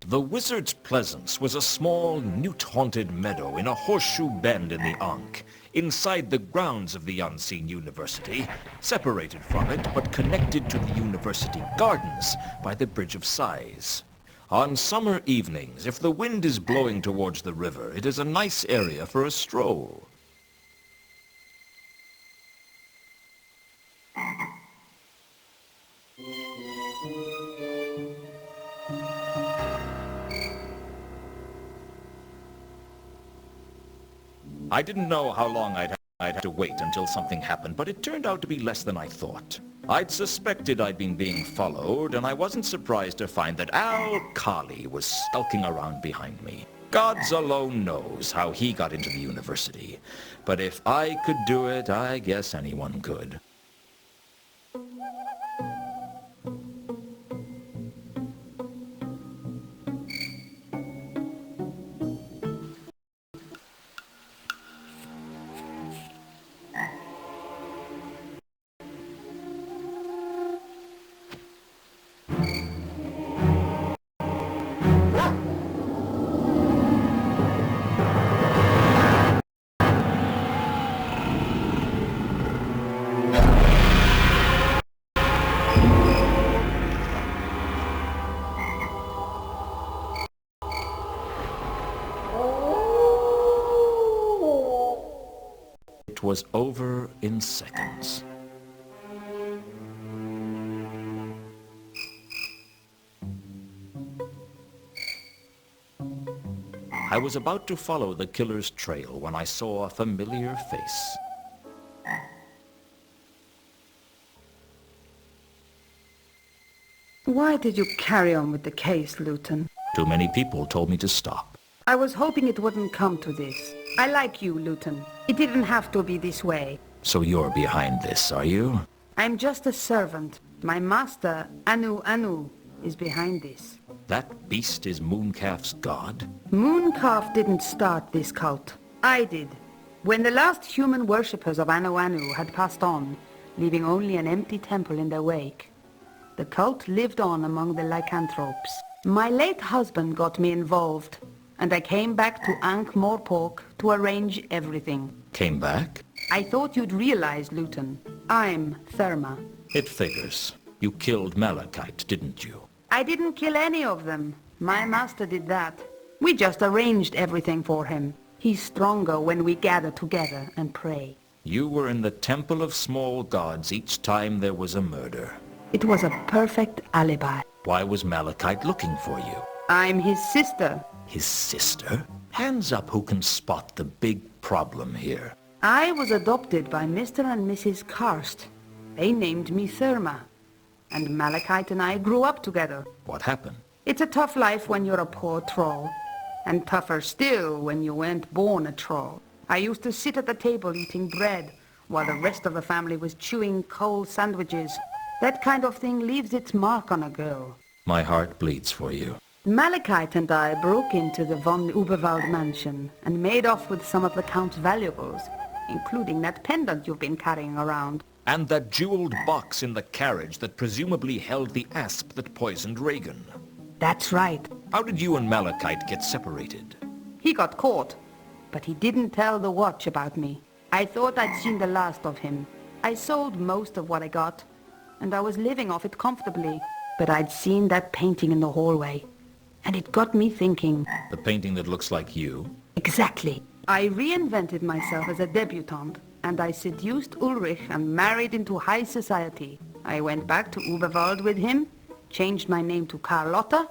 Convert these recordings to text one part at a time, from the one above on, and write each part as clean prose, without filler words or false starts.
The Wizard's Pleasance was a small, newt-haunted meadow in a horseshoe bend in the Ankh, inside the grounds of the Unseen University, separated from it but connected to the university gardens by the Bridge of Sighs. On summer evenings, if the wind is blowing towards the river, it is a nice area for a stroll. I didn't know how long I'd have to wait until something happened, but it turned out to be less than I thought. I'd suspected I'd been being followed, and I wasn't surprised to find that Al-Khali was skulking around behind me. Gods alone knows how he got into the university. But if I could do it, I guess anyone could. It was over in seconds. I was about to follow the killer's trail when I saw a familiar face. Why did you carry on with the case, Luton? Too many people told me to stop. I was hoping it wouldn't come to this. I like you, Luton. It didn't have to be this way. So you're behind this, are you? I'm just a servant. My master, Anu, is behind this. That beast is Mooncalf's god? Mooncalf didn't start this cult. I did. When the last human worshippers of Anu had passed on, leaving only an empty temple in their wake, the cult lived on among the lycanthropes. My late husband got me involved, and I came back to Ankh-Morpork to arrange everything. Came back? I thought you'd realize, Luton. I'm Therma. It figures. You killed Malachite, didn't you? I didn't kill any of them. My master did that. We just arranged everything for him. He's stronger when we gather together and pray. You were in the Temple of Small Gods each time there was a murder. It was a perfect alibi. Why was Malachite looking for you? I'm his sister. His sister? Hands up who can spot the big problem here. I was adopted by Mr. and Mrs. Karst. They named me Therma. And Malachite and I grew up together. What happened? It's a tough life when you're a poor troll. And tougher still when you weren't born a troll. I used to sit at the table eating bread, while the rest of the family was chewing cold sandwiches. That kind of thing leaves its mark on a girl. My heart bleeds for you. Malachite and I broke into the von Uberwald mansion and made off with some of the Count's valuables, including that pendant you've been carrying around. And that jeweled box in the carriage that presumably held the asp that poisoned Reagan. That's right. How did you and Malachite get separated? He got caught, but he didn't tell the watch about me. I thought I'd seen the last of him. I sold most of what I got, and I was living off it comfortably. But I'd seen that painting in the hallway, and it got me thinking. The painting that looks like you? Exactly. I reinvented myself as a debutante, and I seduced Ulrich and married into high society. I went back to Uberwald with him, changed my name to Carlotta,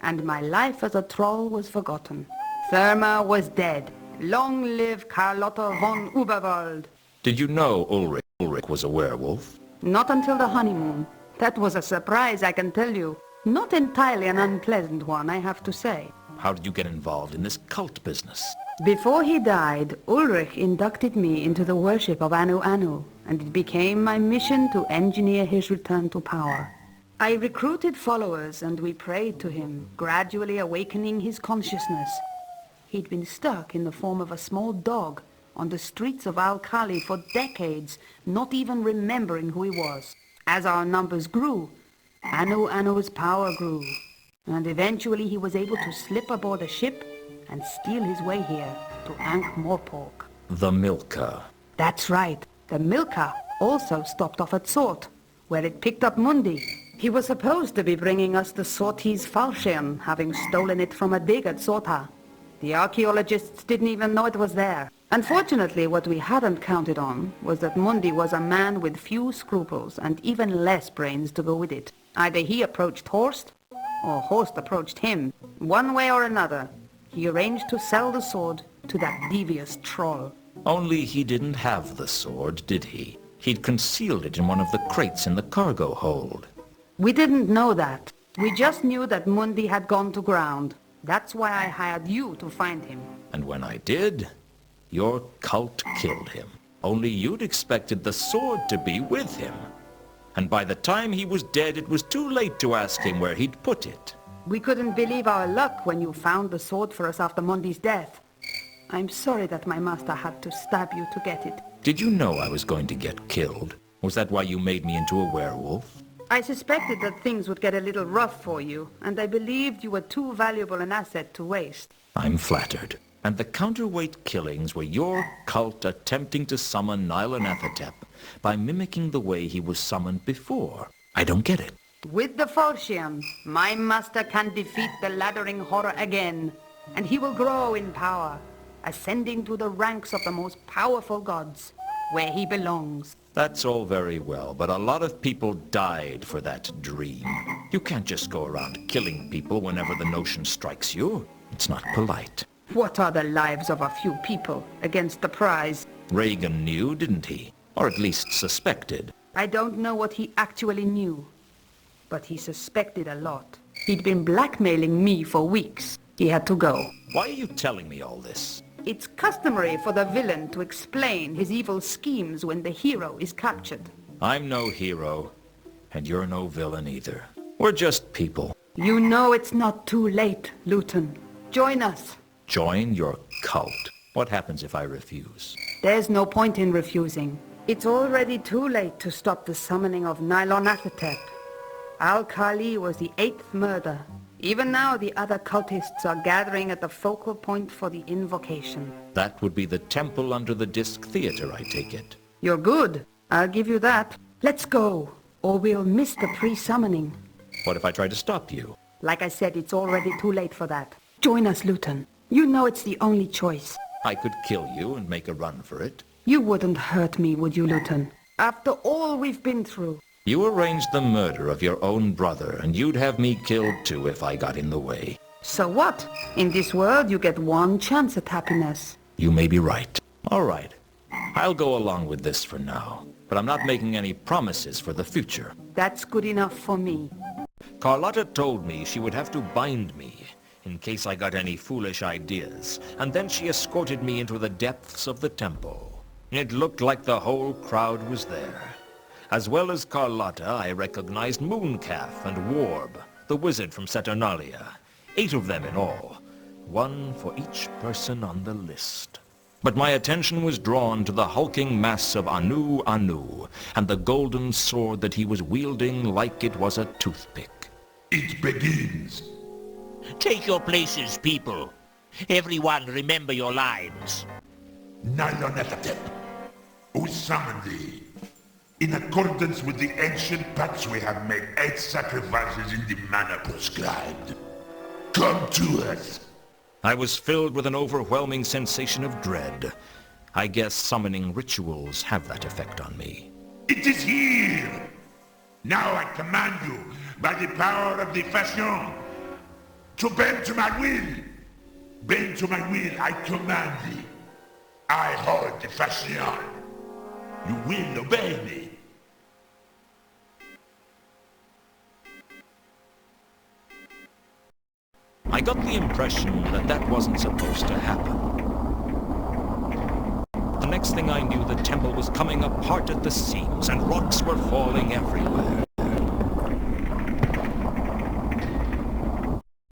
and my life as a troll was forgotten. Therma was dead. Long live Carlotta von Uberwald. Did you know Ulrich was a werewolf? Not until the honeymoon. That was a surprise, I can tell you. Not entirely an unpleasant one, I have to say. How did you get involved in this cult business? Before he died, Ulrich inducted me into the worship of Anu, and it became my mission to engineer his return to power. I recruited followers and we prayed to him, gradually awakening his consciousness. He'd been stuck in the form of a small dog on the streets of Al-Khali for decades, not even remembering who he was. As our numbers grew, Anu's power grew. And eventually he was able to slip aboard a ship and steal his way here to Ankh-Morpork. The Milka. That's right. The Milka also stopped off at Sort, where it picked up Mundi. He was supposed to be bringing us the Sortese Fallschirm, having stolen it from a dig at Sorta. The archaeologists didn't even know it was there. Unfortunately, what we hadn't counted on was that Mundi was a man with few scruples and even less brains to go with it. Either he approached Horst, or Horst approached him. One way or another, he arranged to sell the sword to that devious troll. Only he didn't have the sword, did he? He'd concealed it in one of the crates in the cargo hold. We didn't know that. We just knew that Mundi had gone to ground. That's why I hired you to find him. And when I did, your cult killed him. Only you'd expected the sword to be with him. And by the time he was dead, it was too late to ask him where he'd put it. We couldn't believe our luck when you found the sword for us after Mundi's death. I'm sorry that my master had to stab you to get it. Did you know I was going to get killed? Was that why you made me into a werewolf? I suspected that things would get a little rough for you, and I believed you were too valuable an asset to waste. I'm flattered. And the counterweight killings were your cult attempting to summon Nyarlathotep by mimicking the way he was summoned before. I don't get it. With the Fallschirm, my master can defeat the laddering horror again, and he will grow in power, ascending to the ranks of the most powerful gods, where he belongs. That's all very well, but a lot of people died for that dream. You can't just go around killing people whenever the notion strikes you. It's not polite. What are the lives of a few people against the prize? Reagan knew, didn't he? Or at least suspected. I don't know what he actually knew, but he suspected a lot. He'd been blackmailing me for weeks. He had to go. Why are you telling me all this? It's customary for the villain to explain his evil schemes when the hero is captured. I'm no hero, and you're no villain either. We're just people. You know it's not too late, Luton. Join us. Join your cult. What happens if I refuse? There's no point in refusing. It's already too late to stop the summoning of Nyarlathotep. Al-Khali was the 8th murder. Even now, the other cultists are gathering at the focal point for the invocation. That would be the temple under the Disc Theater, I take it. You're good. I'll give you that. Let's go, or we'll miss the pre-summoning. What if I try to stop you? Like I said, it's already too late for that. Join us, Luton. You know it's the only choice. I could kill you and make a run for it. You wouldn't hurt me, would you, Luton? After all we've been through. You arranged the murder of your own brother, and you'd have me killed too if I got in the way. So what? In this world, you get one chance at happiness. You may be right. All right. I'll go along with this for now, but I'm not making any promises for the future. That's good enough for me. Carlotta told me she would have to bind me in case I got any foolish ideas, and then she escorted me into the depths of the temple. It looked like the whole crowd was there. As well as Carlotta, I recognized Mooncalf and Warb, the wizard from Saturnalia. 8 of them in all, one for each person on the list. But my attention was drawn to the hulking mass of Anu Anu, and the golden sword that he was wielding like it was a toothpick. It begins. Take your places, people. Everyone remember your lines. Nyarlathotep, who summoned thee? In accordance with the ancient pacts, we have made 8 sacrifices in the manner prescribed. Come to us. I was filled with an overwhelming sensation of dread. I guess summoning rituals have that effect on me. It is here. Now I command you, by the power of the fashion, to bend to my will. Bend to my will, I command thee. I hold the fashion. You will obey me. I got the impression that that wasn't supposed to happen. The next thing I knew, the temple was coming apart at the seams, and rocks were falling everywhere.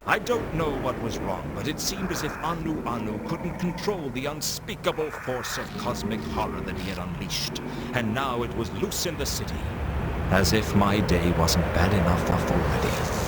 I don't know what was wrong, but it seemed as if Anu Anu couldn't control the unspeakable force of cosmic horror that he had unleashed, and now it was loose in the city. As if my day wasn't bad enough already.